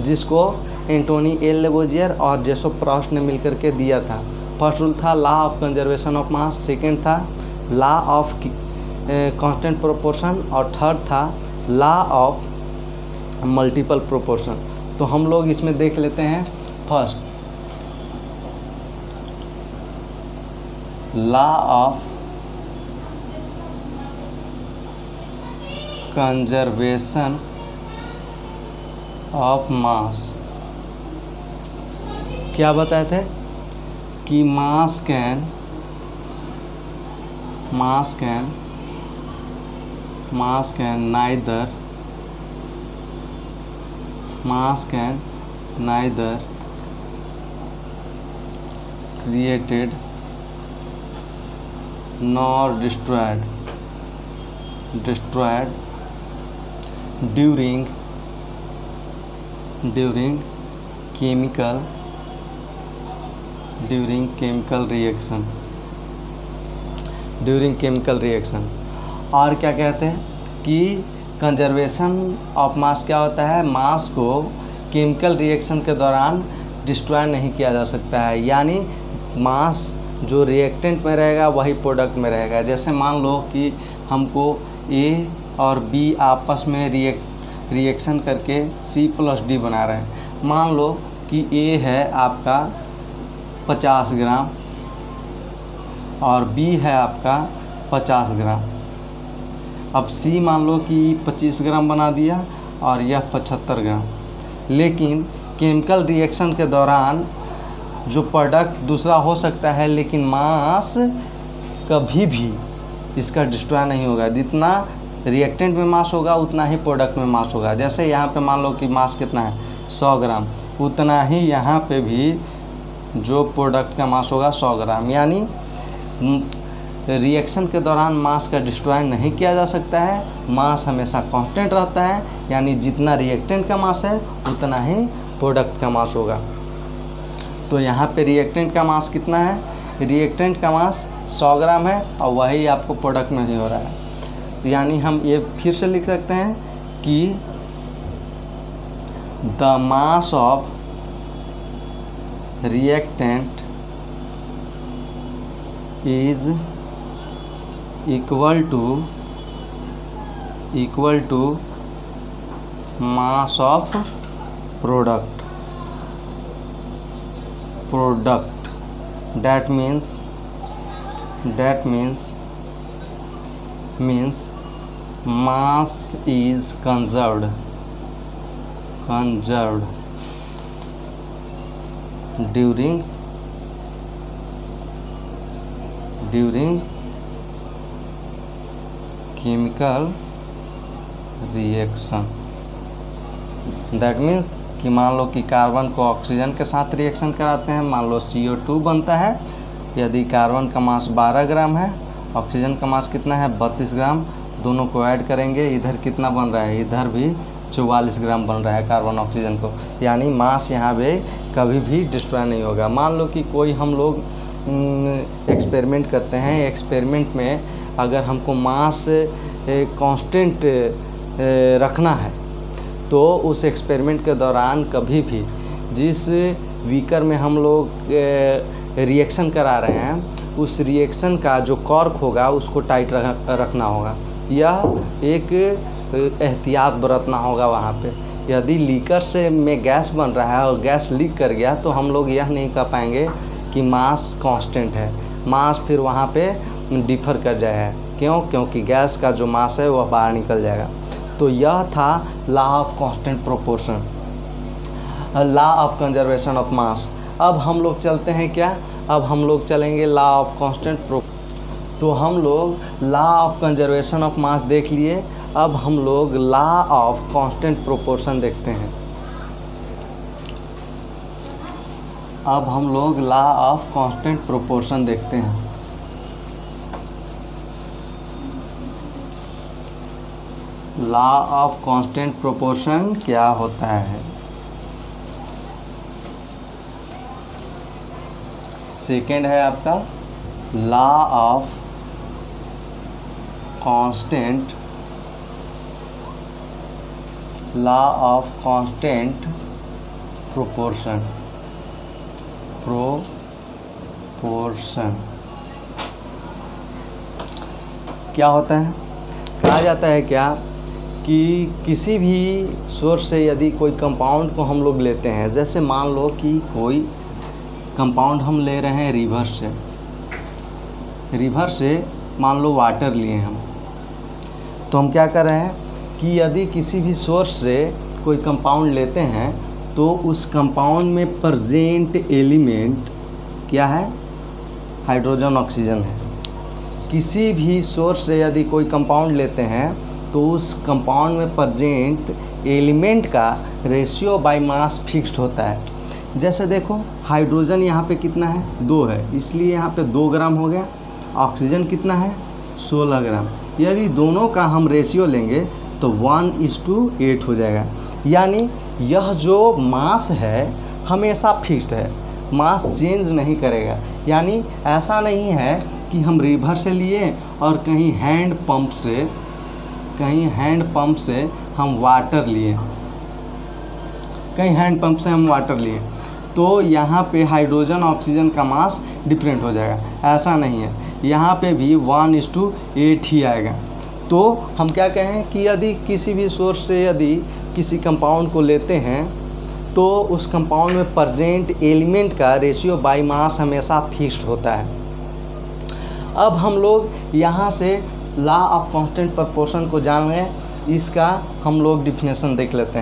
जिसको Antoine L Lavoisier और Jessop Proust ने मिलकर के दिया था। फर्स्ट रूल था law of conservation of mass, second था लॉ ऑफ कांस्टेंट प्रोपोर्शन और थर्ड था लॉ ऑफ मल्टीपल प्रोपोर्शन। तो हम लोग इसमें देख लेते हैं first law of conservation of mass. क्या बताए थे कि मास can neither created nor destroyed during chemical reaction। और क्या कहते हैं कि कंजर्वेशन ऑफ मास क्या होता है, मास को केमिकल रिएक्शन के दौरान डिस्ट्रॉय नहीं किया जा सकता है, यानी मास जो रिएक्टेंट में रहेगा वही प्रोडक्ट में रहेगा। जैसे मान लो कि हमको ए और बी आपस में रिएक्शन करके C+D बना रहे हैं। मान लो कि ए है आपका 50 ग्राम और बी है आपका 50 ग्राम। अब सी मान लो कि 25 ग्राम बना दिया और यह 75 ग्राम, लेकिन केमिकल रिएक्शन के दौरान जो प्रोडक्ट दूसरा हो सकता है, लेकिन मास कभी भी इसका डिस्ट्रॉय नहीं होगा। जितना रिएक्टेंट में मास होगा उतना ही प्रोडक्ट में मास होगा। जैसे यहाँ पे मान लो कि मास कितना है 100 ग्राम, उतना ही यहाँ पे भी जो प्रोडक्ट का मास होगा 100 ग्राम। यानी रिएक्शन के दौरान मास का डिस्ट्रॉय नहीं किया जा सकता है, मास हमेशा कांस्टेंट रहता है, यानी जितना रिएक्टेंट का मास है उतना ही प्रोडक्ट का मास होगा। तो यहाँ पे रिएक्टेंट का मास कितना है, रिएक्टेंट का मास 100 ग्राम है और वही आपको प्रोडक्ट में ही हो रहा है। यानी हम ये फिर से लिख सकते हैं कि the mass of reactant is equal to mass of product। that means mass is conserved during chemical reaction. That means कि मान लो कि कार्बन को ऑक्सीजन के साथ रिएक्शन कराते हैं, मान लो CO2 बनता है। यदि कार्बन का मास 12 ग्राम है, ऑक्सीजन का मास कितना है 32 ग्राम, दोनों को ऐड करेंगे, इधर कितना बन रहा है, इधर भी 44 ग्राम बन रहा है कार्बन ऑक्सीजन को। यानी मास यहाँ पे कभी भी डिस्ट्रॉय नहीं होगा। मान लो कि कोई हम लोग एक्सपेरिमेंट करते हैं, एक्सपेरिमेंट में अगर हमको मास कांस्टेंट रखना है तो उस एक्सपेरिमेंट के दौरान कभी भी जिस बीकर में हम लोग रिएक्शन करा रहे हैं उस रिएक्शन का जो कॉर्क होगा उसको टाइट रखना होगा। यह एक एहतियात बरतना होगा वहाँ पे। यदि लीकर से में गैस बन रहा है और गैस लीक कर गया तो हम लोग यह नहीं कह पाएंगे कि मास कांस्टेंट है, मास फिर वहाँ पे डिफर कर जाएगा। क्यों? क्योंकि गैस का जो मास है वह बाहर निकल जाएगा। तो यह था law of constant proportion, law of conservation of mass. अब हम लोग चलते हैं क्या, अब हम लोग चलेंगे लॉ ऑफ कांस्टेंट तो हम लोग law of conservation of mass देख लिए। अब हम लोग लॉ ऑफ कांस्टेंट प्रोपोर्शन देखते हैं। अब हम लोग लॉ ऑफ कांस्टेंट प्रोपोर्शन देखते हैं। लॉ ऑफ कांस्टेंट प्रोपोर्शन क्या होता है? सेकेंड है आपका लॉ ऑफ कांस्टेंट प्रोपोर्शन क्या होता है? कहा जाता है क्या कि किसी भी सोर्स से यदि कोई कंपाउंड को हम लोग लेते हैं, जैसे मान लो कि कोई कंपाउंड हम ले रहे हैं रिवर से मान लो वाटर लिए हम, तो हम क्या कर रहे हैं कि यदि किसी भी सोर्स से कोई कंपाउंड लेते हैं तो उस कंपाउंड में प्रेजेंट एलिमेंट क्या है? हाइड्रोजन ऑक्सीजन है। किसी भी सोर्स से यदि कोई कंपाउंड लेते हैं तो उस कंपाउंड में प्रेजेंट एलिमेंट का रेशियो बाय मास फिक्स्ड होता है। जैसे देखो हाइड्रोजन यहाँ पे कितना है? 2 है, इसलिए यहाँ पे 2 ग्राम हो गया। ऑक्सीजन कितना है? 16 ग्राम। यदि दोनों का हम रेशियो लेंगे तो 1:8 हो जाएगा। यानी यह जो मास है हमेशा फिक्स्ड है, मास चेंज नहीं करेगा। यानी ऐसा नहीं है कि हम रिवर से लिए और कहीं हैंड पंप से हम वाटर लिए, तो यहाँ पे हाइड्रोजन ऑक्सीजन का मास डिफरेंट हो जाएगा। ऐसा नहीं है, यहाँ पे भी 1:8 ही आएगा। तो हम क्या कहें कि यदि किसी भी सोर्स से यदि किसी कंपाउंड को लेते हैं तो उस कंपाउंड में प्रेजेंट एलिमेंट का रेशियो बाय मास हमेशा फिक्स्ड होता है। अब हम लोग यहाँ से लॉ ऑफ कांस्टेंट प्रोपोर्शन को जान लें, इसका हम लोग डिफिनेशन देख लेते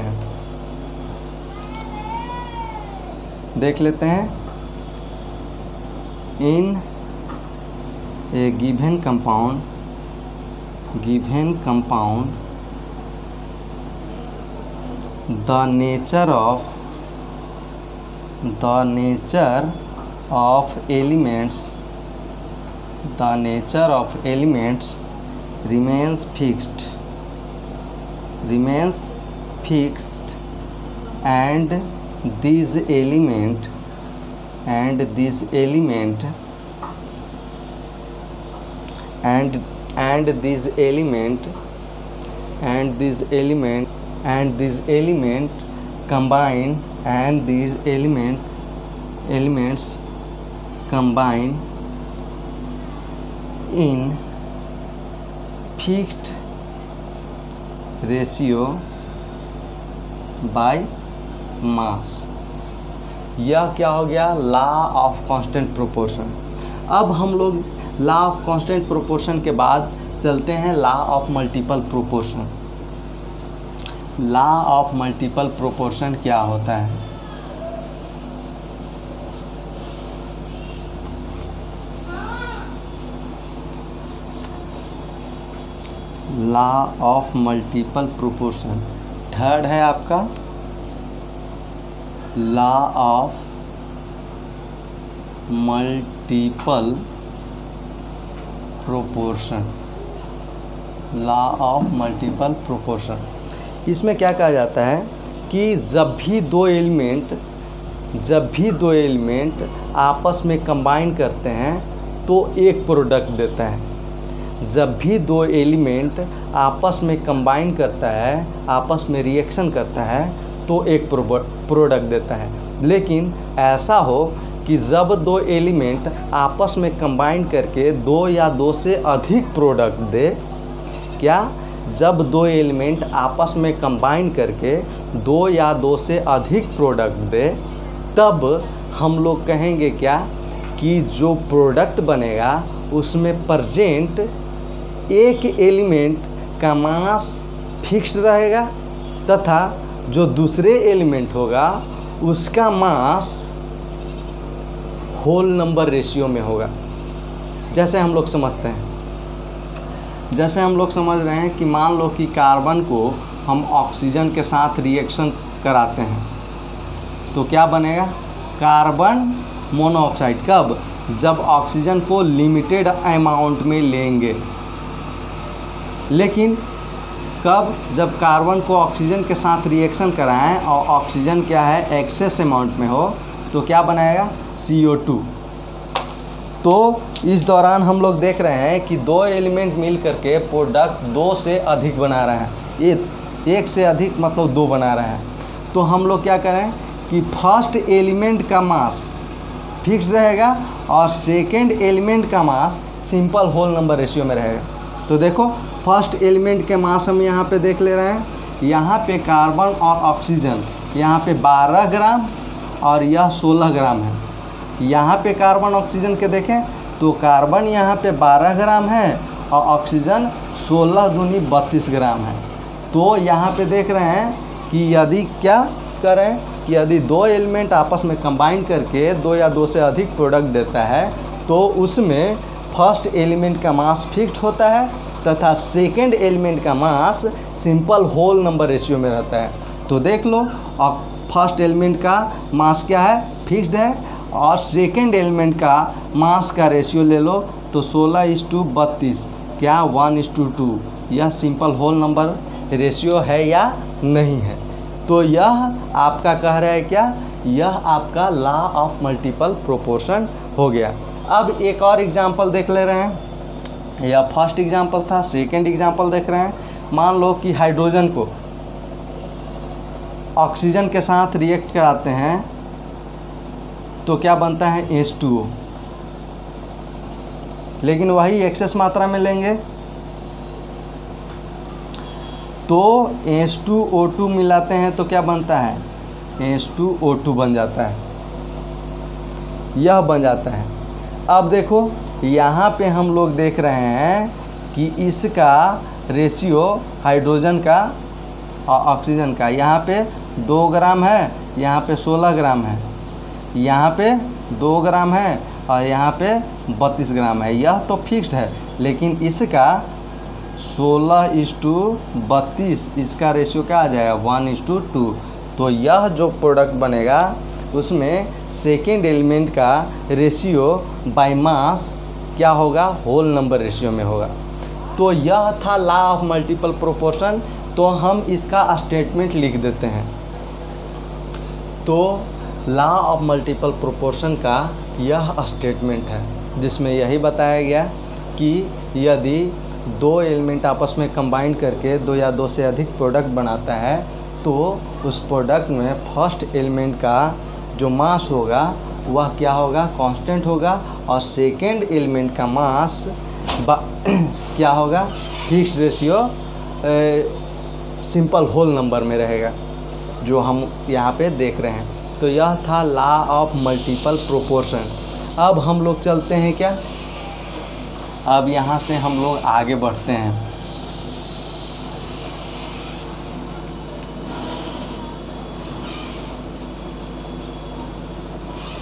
हैं। In a given compound the nature of elements remains fixed and these element combine in fixed ratio by mass। यह क्या हो गया? Law of constant proportion. अब हम लोग लॉ ऑफ कांस्टेंट प्रोपोर्शन के बाद चलते हैं law of multiple proportion. Law of multiple proportion क्या होता है? Law of multiple proportion third है आपका law of multiple proportion. Law of multiple proportion, इसमें क्या कहा जाता है कि जब भी दो एलिमेंट आपस में कंबाइन करते हैं तो एक प्रोडक्ट देता है। जब भी दो एलिमेंट आपस में कंबाइन करता है, आपस में रिएक्शन करता है तो एक प्रोडक्ट देता है। लेकिन ऐसा हो कि जब दो एलिमेंट आपस में कंबाइन करके दो या दो से अधिक प्रोडक्ट दे, क्या? जब दो एलिमेंट आपस में कंबाइन करके दो या दो से अधिक प्रोडक्ट दे, तब हम लोग कहेंगे क्या कि जो प्रोडक्ट बनेगा उसमें प्रेजेंट एक एलिमेंट का मास फिक्स रहेगा तथा जो दूसरे एलिमेंट होगा उसका मास होल नंबर रेशियो में होगा। जैसे हम लोग समझते हैं, जैसे हम लोग समझ रहे हैं कि मान लो कि कार्बन को हम ऑक्सीजन के साथ रिएक्शन कराते हैं तो क्या बनेगा? Carbon monoxide. कब? जब ऑक्सीजन को लिमिटेड अमाउंट में लेंगे। लेकिन कब? जब कार्बन को ऑक्सीजन के साथ रिएक्शन कराएं और ऑक्सीजन क्या है एक्सेस अमाउंट में हो तो क्या बनाएगा? CO2। तो इस दौरान हम लोग देख रहे हैं कि दो एलिमेंट मिल करके प्रोडक्ट दो से अधिक बना रहे हैं। एक से अधिक मतलब दो बना रहे हैं। तो हम लोग क्या करें कि फर्स्ट एलिमेंट का मास फिक्स रहेगा और सेकेंड एलिमेंट का मास सिंपल होल नंबर रेशियो में रहेगा। तो देखो फर्स्ट एलिमेंट के मास हम यहाँ पे देख ले रहे हैं। यहाँ पे कार्बन और ऑक्सीजन यहाँ पे 12 ग्राम और यह 16 ग्राम है। यहाँ पे कार्बन ऑक्सीजन के देखें तो कार्बन यहाँ पे 12 ग्राम है और ऑक्सीजन 16 दूनी 32 ग्राम है। तो यहाँ पे देख रहे हैं कि यदि क्या करें कि यदि दो एलिमेंट आपस में कंबाइन करके दो या दो से अधिक प्रोडक्ट देता है तो उसमें फर्स्ट एलिमेंट का मास फिक्स्ड होता है तथा सेकेंड एलिमेंट का मास सिंपल होल नंबर रेशियो में रहता है। तो देख लो फर्स्ट एलिमेंट का मास क्या है, फिक्स्ड है, और सेकेंड एलिमेंट का मास का रेशियो ले लो तो 16:32 क्या 1:2। यह सिंपल होल नंबर रेशियो है या नहीं है। तो यह आपका कह रहा है क्या, यह आपका लॉ ऑफ मल्टीपल प्रोपोर्शन हो गया। अब एक और एग्जांपल देख ले रहे हैं। यह फर्स्ट एग्जांपल था, सेकंड एग्जांपल देख रहे हैं। मान लो कि हाइड्रोजन को ऑक्सीजन के साथ रिएक्ट कराते हैं तो क्या बनता है H2O, लेकिन वही एक्सेस मात्रा में लेंगे तो H2O2 मिलाते हैं तो क्या बनता है H2O2 बन जाता है, यह बन जाता है। अब देखो यहाँ पे हम लोग देख रहे हैं कि इसका रेशियो हाइड्रोजन का और ऑक्सीजन का यहाँ पे 2 ग्राम है, यहाँ पे 16 ग्राम है, यहाँ पे 2 ग्राम है और यहाँ पे 32 ग्राम है। यह तो फिक्स्ड है, लेकिन इसका 16:32 इसका रेशियो क्या आ जाएगा 1:2। तो यह जो प्रोडक्ट बनेगा उसमें सेकेंड एलिमेंट का रेशियो बाय मास क्या होगा, होल नंबर रेशियो में होगा। तो यह था लॉ ऑफ मल्टीपल प्रोपोर्शन। तो हम इसका स्टेटमेंट लिख देते हैं। तो लॉ ऑफ मल्टीपल प्रोपोर्शन का यह स्टेटमेंट है जिसमें यही बताया गया कि यदि दो एलिमेंट आपस में कंबाइन करके दो या दो से अधिक प्रोडक्ट बनाता है तो उस प्रोडक्ट में फर्स्ट एलिमेंट का जो मास होगा वह क्या होगा, कांस्टेंट होगा, और सेकेंड एलिमेंट का मास क्या होगा, fixed ratio simple whole number में रहेगा, जो हम यहाँ पे देख रहे हैं। तो यह था लॉ ऑफ मल्टीपल प्रोपोर्शन। अब हम लोग चलते हैं क्या, अब यहाँ से हम लोग आगे बढ़ते हैं।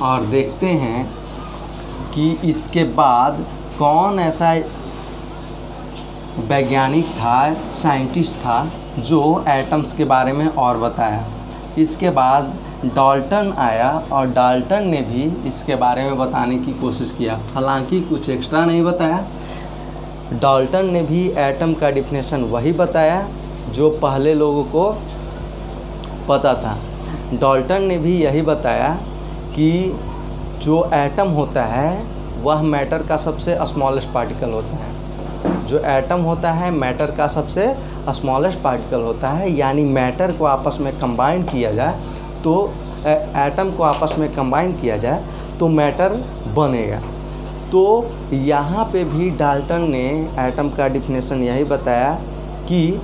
और देखते हैं कि इसके बाद कौन ऐसा वैज्ञानिक था, साइंटिस्ट था जो एटम्स के बारे में और बताया। इसके बाद डाल्टन आया और डाल्टन ने भी इसके बारे में बताने की कोशिश किया, हालांकि कुछ एक्स्ट्रा नहीं बताया। डाल्टन ने भी एटम का डिफिनेशन वही बताया जो पहले लोगों को पता था। डाल्टन ने भी यही बताया कि जो एटम होता है वह मैटर का सबसे स्मॉलेस्ट पार्टिकल होता है। जो एटम होता है मैटर का सबसे स्मॉलेस्ट पार्टिकल होता है, यानी मैटर को आपस में कंबाइन किया जाए तो एटम को आपस में कंबाइन किया जाए तो मैटर बनेगा। तो यहाँ पे भी डाल्टन ने एटम का डिफिनेशन यही बताया कि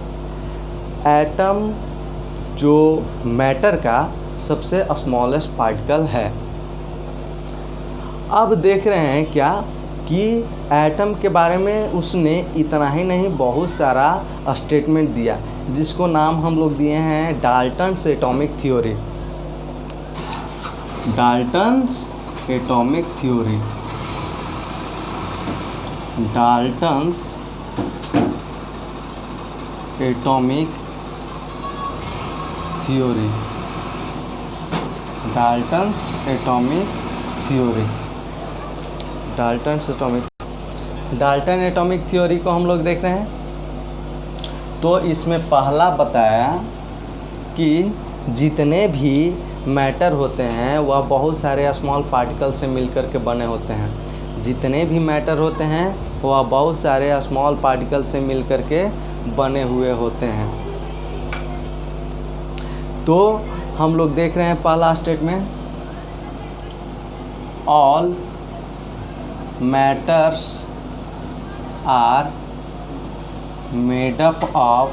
एटम जो मैटर का सबसे स्मॉलेस्ट पार्टिकल है। अब देख रहे हैं क्या कि एटम के बारे में उसने इतना ही नहीं बहुत सारा स्टेटमेंट दिया, जिसको नाम हम लोग दिए हैं Dalton's atomic theory. Dalton's atomic theory, Dalton's atomic theory, Dalton's atomic theory, Dalton atomic theory को हम लोग देख रहे हैं। तो इसमें पहला बताया कि जितने भी मैटर होते हैं वह बहुत सारे स्मॉल पार्टिकल से मिलकर के बने होते हैं। जितने भी मैटर होते हैं वह बहुत सारे स्मॉल पार्टिकल से मिलकर के बने हुए होते हैं। तो हम लोग देख रहे हैं पहला statement, all matters are made up of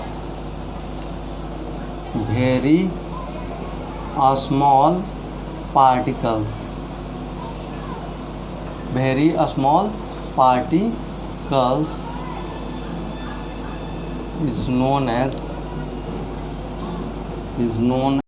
very small particles, very small particles is known